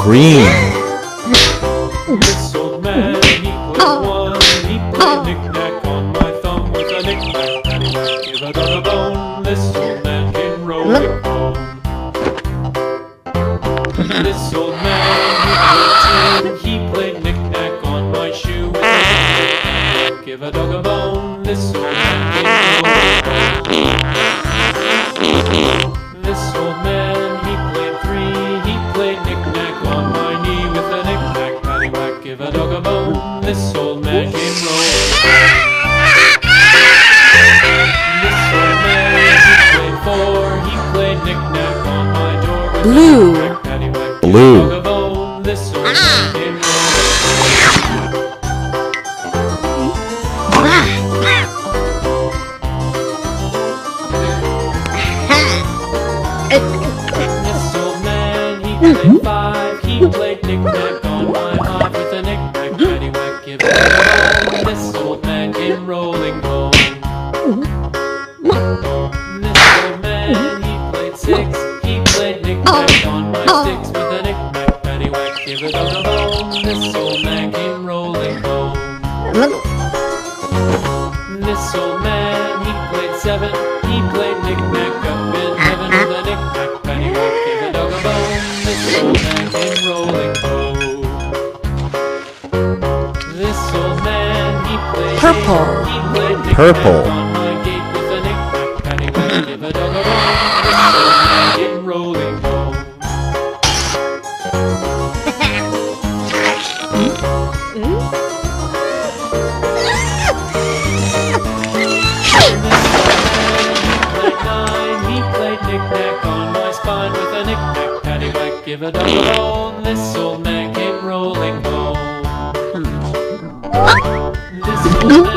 Green. This old man, he played one. He played knick-knack on my thumb with a knick-knack, paddywhack, give a dog a bone. This old man came rolling home. This old man, he played knick-knack on my shoe with a knick-knack, paddywhack, give a dog a bone. This old man came rolling home. This old man, he played three. He played knick-knack on my knee with a knick-knack, paddywhack, give a dog a bone. This old man came rolling. This old man, he played four. He played knick-knack on my door with Blue. a knick-knack, paddywhack, give Blue. a dog a bone. This old man came rolling. This old man, he played five. He played knick-knack on my hive with a knick-knack, paddywhack, give a dog a bone. This old man came rolling home. This old man, he played six. He played knick-knack on my sticks with a knick-knack, paddywhack, give a dog a bone. This old man came rolling home. This old man, he played seven. He played knick-knack up in heaven with a knick-knack, paddywhack, give a dog a bone. This old man came rolling home. This old man, he played Purple. eight. He played knick-knack Purple. on my gate with a knick-knack, paddywhack, give a dog a bone. This old man came rolling home. He played knick-knack on my spine with a knick-knack, paddywhack, give a dog a bone. This old man came rolling home. This old man